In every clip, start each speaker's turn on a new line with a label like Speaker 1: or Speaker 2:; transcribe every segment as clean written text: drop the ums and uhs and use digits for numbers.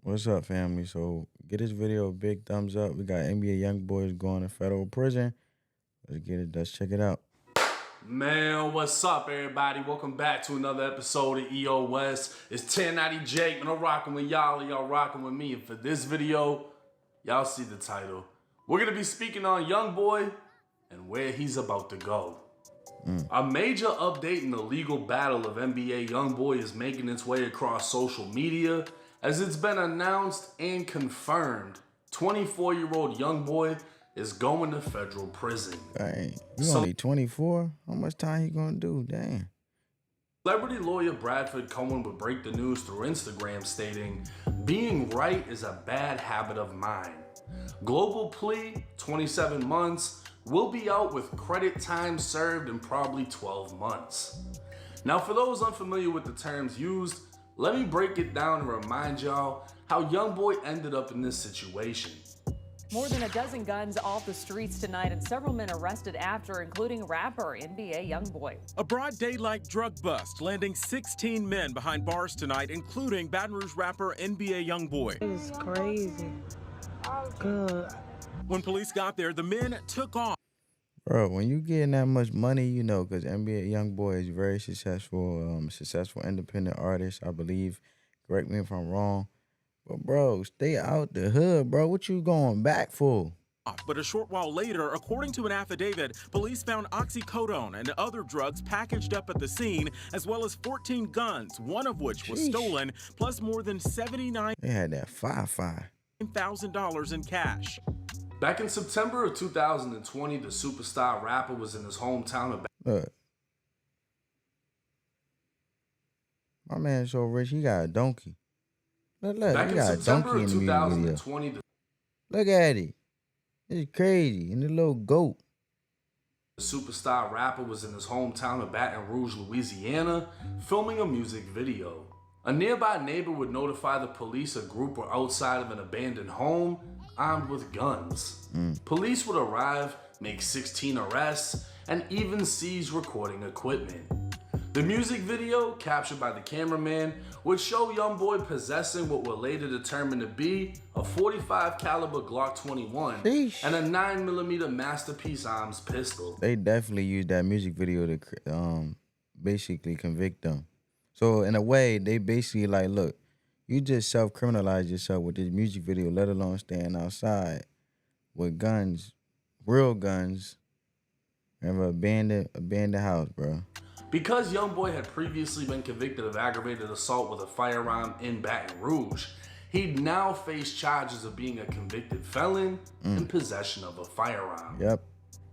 Speaker 1: What's up, family? So get this video a big thumbs up. We got NBA YoungBoys going to federal prison. Let's get it. Let's check it out.
Speaker 2: Man, what's up, everybody? Welcome back to another episode of EO West. It's 1090 Jake, and I'm rocking with y'all, and y'all rocking with me. And for this video, y'all see the title. We're gonna be speaking on YoungBoy and where he's about to go. A major update in the legal battle of NBA YoungBoy is making its way across social media, as it's been announced and confirmed 24-year-old YoungBoy is going to federal prison.
Speaker 1: Dang, you only 24? How much time you gonna do? Dang.
Speaker 2: Celebrity lawyer Bradford Cohen would break the news through Instagram, stating, "Being right is a bad habit of mine. Global plea, 27 months, will be out with credit time served in probably 12 months. Now, for those unfamiliar with the terms used, let me break it down and remind y'all how YoungBoy ended up in this situation.
Speaker 3: More than a dozen guns off the streets tonight and several men arrested after, including rapper NBA YoungBoy.
Speaker 4: A broad daylight drug bust, landing 16 men behind bars tonight, including Baton Rouge rapper NBA YoungBoy.
Speaker 5: It's crazy. Good.
Speaker 4: When police got there, the men took off.
Speaker 1: Bro, when you getting that much money, you know, because NBA YoungBoy is very successful independent artist, I believe. Correct me if I'm wrong. But, bro, stay out the hood, bro. What you going back for?
Speaker 4: But a short while later, according to an affidavit, police found oxycodone and other drugs packaged up at the scene, as well as 14 guns, one of which was stolen, plus more than
Speaker 1: They had that $5,000
Speaker 4: $79,000 in cash.
Speaker 2: Back in September of 2020, the superstar rapper was in his hometown of
Speaker 1: Look. My man so rich, he got a donkey. Look,
Speaker 2: Back
Speaker 1: he
Speaker 2: in
Speaker 1: got a
Speaker 2: September
Speaker 1: donkey
Speaker 2: of
Speaker 1: in the music video.
Speaker 2: 2020,
Speaker 1: Look at it. It's crazy. And the little goat.
Speaker 2: the superstar rapper was in his hometown of Baton Rouge, Louisiana, filming a music video. A nearby neighbor would notify the police a group were outside of an abandoned home, armed with guns. Police would arrive, make 16 arrests, and even seize recording equipment. The music video, captured by the cameraman, would show YoungBoy possessing what were later determined to be a .45 caliber Glock 21
Speaker 1: Sheesh.
Speaker 2: and a 9mm Masterpiece Arms pistol.
Speaker 1: They definitely used that music video to basically convict them. So in a way, they basically like, look, you just self-criminalize yourself with this music video, let alone staying outside with guns, real guns, and an abandoned house, bro.
Speaker 2: Because YoungBoy had previously been convicted of aggravated assault with a firearm in Baton Rouge, he'd now face charges of being a convicted felon in possession of a firearm.
Speaker 1: Yep.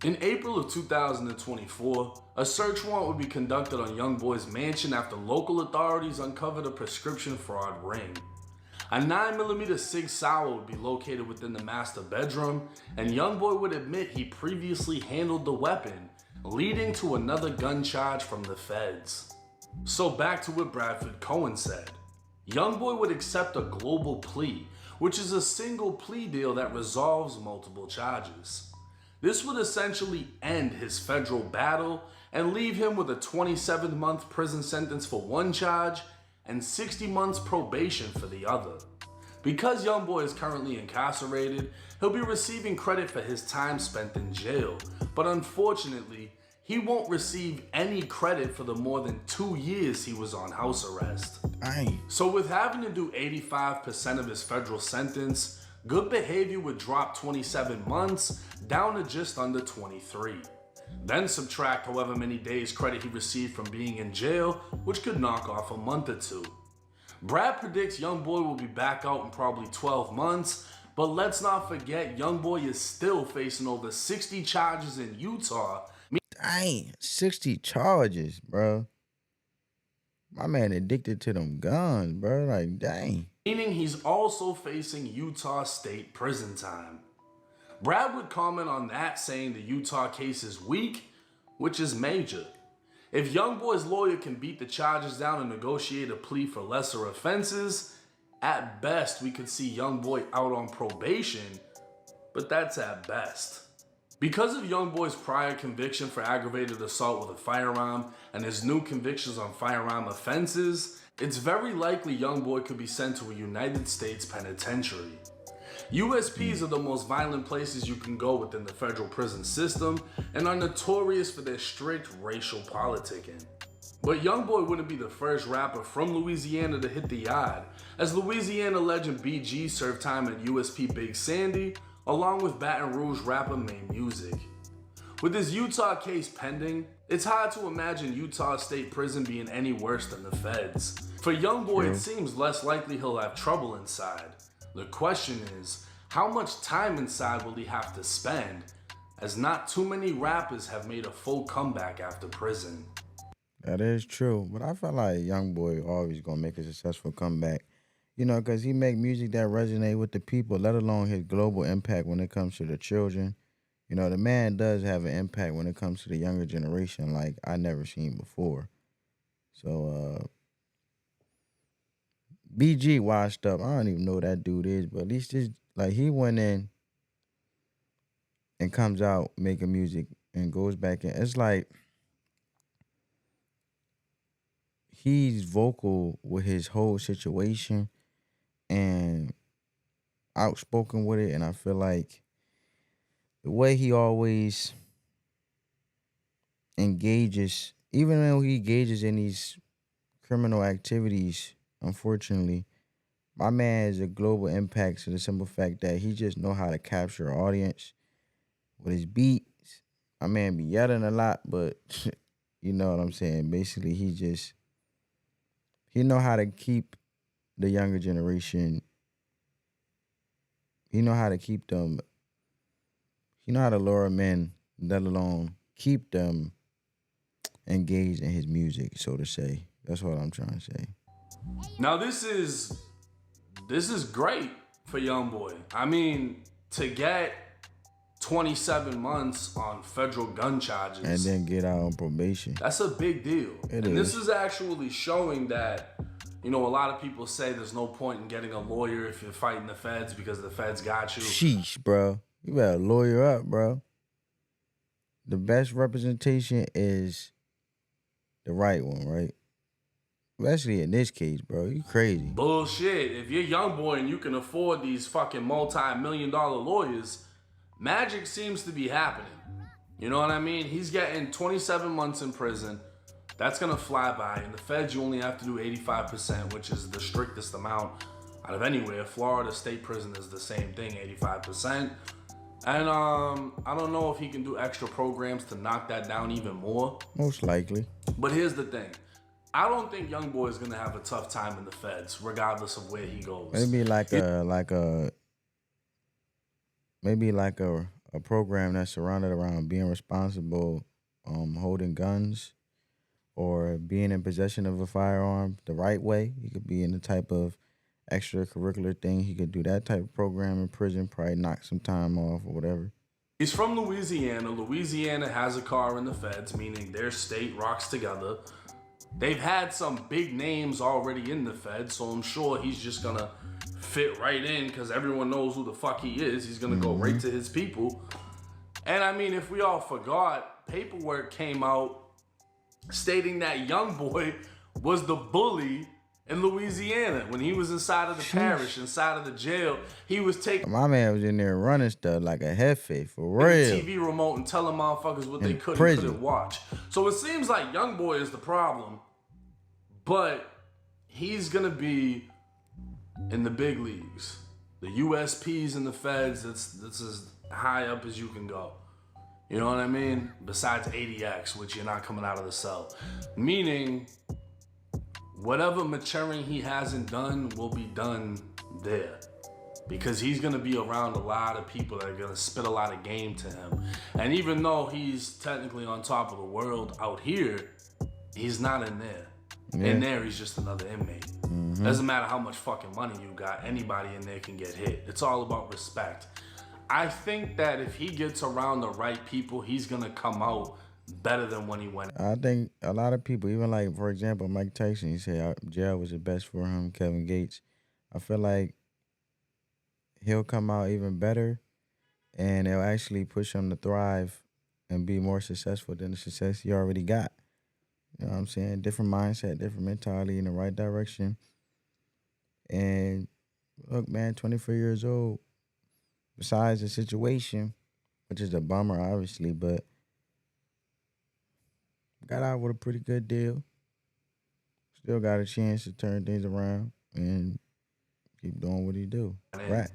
Speaker 2: In April of 2024, a search warrant would be conducted on YoungBoy's mansion after local authorities uncovered a prescription fraud ring. A 9mm Sig Sauer would be located within the master bedroom, and YoungBoy would admit he previously handled the weapon, leading to another gun charge from the feds. So back to what Bradford Cohen said. YoungBoy would accept a global plea, which is a single plea deal that resolves multiple charges. This would essentially end his federal battle and leave him with a 27-month prison sentence for one charge and 60 months probation for the other. Because YoungBoy is currently incarcerated, he'll be receiving credit for his time spent in jail, but unfortunately, he won't receive any credit for the more than 2 years he was on house arrest.
Speaker 1: Dang.
Speaker 2: So with having to do 85% of his federal sentence, good behavior would drop 27 months down to just under 23. Then subtract however many days credit he received from being in jail, which could knock off a month or two. Brad predicts YoungBoy will be back out in probably 12 months, but let's not forget YoungBoy is still facing over 60 charges in Utah.
Speaker 1: Dang. 60 charges, bro. My man addicted to them guns, bro. Like, dang.
Speaker 2: Meaning he's also facing Utah state prison time. Brad would comment on that, saying the Utah case is weak, which is major. If YoungBoy's lawyer can beat the charges down and negotiate a plea for lesser offenses, at best we could see YoungBoy out on probation, but that's at best. Because of YoungBoy's prior conviction for aggravated assault with a firearm and his new convictions on firearm offenses, it's very likely YoungBoy could be sent to a United States penitentiary. USPs are the most violent places you can go within the federal prison system and are notorious for their strict racial politicking. But YoungBoy wouldn't be the first rapper from Louisiana to hit the yard, as Louisiana legend BG served time at USP Big Sandy, along with Baton Rouge rapper Main Music. With his Utah case pending, it's hard to imagine Utah State Prison being any worse than the feds. For YoungBoy, it seems less likely he'll have trouble inside. The question is, how much time inside will he have to spend, as not too many rappers have made a full comeback after prison.
Speaker 1: That is true, but I feel like YoungBoy always gonna make a successful comeback. You know, cause he make music that resonate with the people, let alone his global impact when it comes to the children. You know, the man does have an impact when it comes to the younger generation, like I never seen before. So, BG washed up. I don't even know who that dude is, but at least this, like he went in and comes out making music and goes back in. It's like he's vocal with his whole situation and outspoken with it, and I feel like the way he always engages, even though he engages in these criminal activities, unfortunately, my man is a global impact to the simple fact that he just know how to capture an audience with his beats. My man be yelling a lot, but you know what I'm saying. Basically, he know how to keep the younger generation. He know how to keep them. He know how to lure them in, let alone keep them engaged in his music, so to say. That's what I'm trying to say.
Speaker 2: Now this is great for YoungBoy. I mean, to get 27 months on federal gun charges
Speaker 1: And then get out on probation.
Speaker 2: that's a big deal. This is actually showing that, you know, a lot of people say there's no point in getting a lawyer if you're fighting the feds because the feds got you.
Speaker 1: Sheesh, bro. You better lawyer up, bro. The best representation is the right one, right? Especially in this case, bro. You crazy.
Speaker 2: Bullshit. If you're YoungBoy and you can afford these fucking multi-million-dollar lawyers, magic seems to be happening. You know what I mean? He's getting 27 months in prison. That's gonna fly by. In the feds, you only have to do 85%, which is the strictest amount out of anywhere. Florida state prison is the same thing, 85%. And I don't know if he can do extra programs to knock that down even more.
Speaker 1: Most likely.
Speaker 2: But here's the thing. I don't think YoungBoy is gonna have a tough time in the feds, regardless of where he goes.
Speaker 1: Maybe a program that's surrounded around being responsible, holding guns, or being in possession of a firearm the right way. He could be in the type of extracurricular thing. He could do that type of program in prison, probably knock some time off or whatever.
Speaker 2: He's from Louisiana. Louisiana has a car in the feds, meaning their state rocks together. They've had some big names already in the feds, so I'm sure he's just gonna fit right in because everyone knows who the fuck he is. He's gonna go right to his people. And I mean, if we all forgot, paperwork came out stating that YoungBoy was the bully in Louisiana when he was inside of the parish, inside of the jail. He was taking
Speaker 1: My man was in there running stuff like a hefe, for
Speaker 2: the
Speaker 1: real.
Speaker 2: TV remote and telling motherfuckers what they could and
Speaker 1: prison.
Speaker 2: couldn't watch. So it seems like YoungBoy is the problem, but he's gonna be in the big leagues. The USPs and the feds, that's as high up as you can go. You know what I mean? Besides ADX, which you're not coming out of the cell. Meaning, whatever maturing he hasn't done will be done there. Because he's gonna be around a lot of people that are gonna spit a lot of game to him. And even though he's technically on top of the world out here, he's not in there.
Speaker 1: Yeah.
Speaker 2: In there, he's just another inmate. Doesn't matter how much fucking money you got, anybody in there can get hit. It's all about respect. I think that if he gets around the right people, he's gonna come out better than when he went.
Speaker 1: I think a lot of people, even like, for example, Mike Tyson, he said jail was the best for him, Kevin Gates. I feel like he'll come out even better, and it'll actually push him to thrive and be more successful than the success he already got. You know what I'm saying? Different mindset, different mentality in the right direction. And look, man, 24 years old, besides the situation, which is a bummer, obviously, but got out with a pretty good deal. Still got a chance to turn things around and keep doing what he do. Rap.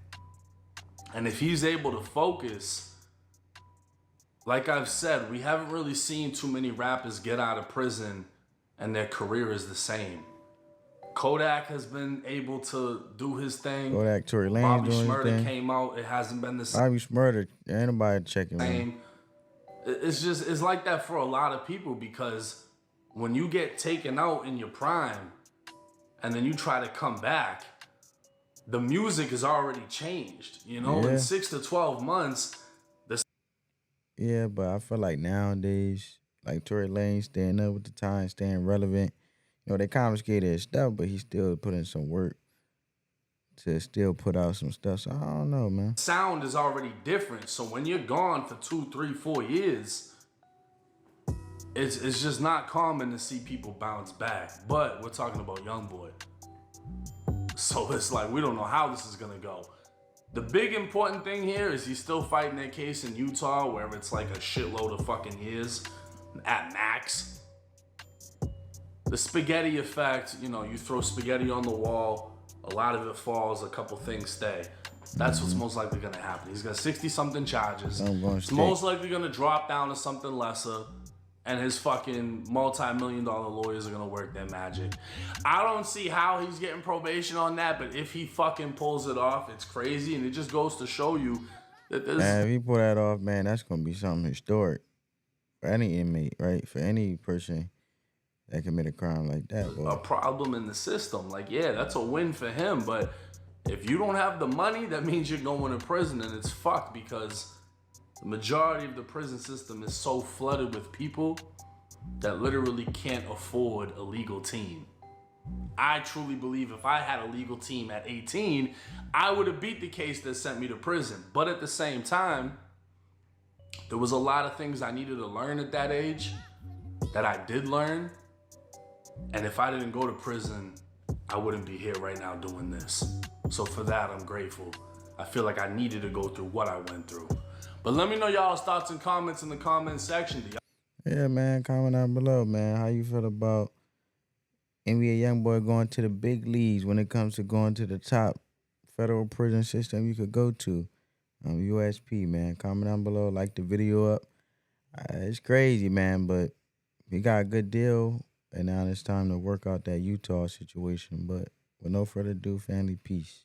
Speaker 2: And if he's able to focus, like I've said, we haven't really seen too many rappers get out of prison and their career is the same. Kodak has been able to do his thing.
Speaker 1: Kodak, Tory Lanez
Speaker 2: Bobby
Speaker 1: doing his
Speaker 2: Shmurda
Speaker 1: thing.
Speaker 2: came out. It hasn't been the same.
Speaker 1: Bobby Shmurda, ain't nobody checking him.
Speaker 2: It's like that for a lot of people, because when you get taken out in your prime and then you try to come back, the music has already changed. You know,
Speaker 1: Yeah.
Speaker 2: in 6 to 12 months,
Speaker 1: Yeah, but I feel like nowadays, like Tory Lanez staying up with the time, staying relevant. You know, they confiscated his stuff, but he still put in some work to still put out some stuff. So I don't know, man.
Speaker 2: sound is already different. So when you're gone for 2, 3, 4 years, it's just not common to see people bounce back. But we're talking about YoungBoy. So it's like, we don't know how this is gonna go. The big important thing here is he's still fighting that case in Utah, where it's like a shitload of fucking years at max. The spaghetti effect, you know, you throw spaghetti on the wall, a lot of it falls, a couple things stay. That's what's most likely gonna happen. He's got 60-something charges. It's most likely gonna drop down to something lesser, and his fucking multi-million-dollar lawyers are gonna work their magic. I don't see how he's getting probation on that, but if he fucking pulls it off, it's crazy, and it just goes to show you that there's
Speaker 1: Man, if he pull that off, man, that's gonna be something historic for any inmate, right? For any person that commit a crime like that, boy.
Speaker 2: a problem in the system. Like, yeah, that's a win for him, but if you don't have the money, that means you're going to prison, and it's fucked, because the majority of the prison system is so flooded with people that literally can't afford a legal team. I truly believe if I had a legal team at 18, I would have beat the case that sent me to prison. But at the same time, there was a lot of things I needed to learn at that age that I did learn. And if I didn't go to prison, I wouldn't be here right now doing this. So for that, I'm grateful. I feel like I needed to go through what I went through. But let me know y'all's thoughts and comments in the comment section.
Speaker 1: Yeah, man, comment down below, man. How you feel about NBA YoungBoy going to the big leagues when it comes to going to the top federal prison system you could go to? USP, man. Comment down below, like the video up. It's crazy, man, but he got a good deal, and now it's time to work out that Utah situation. But with no further ado, family, peace.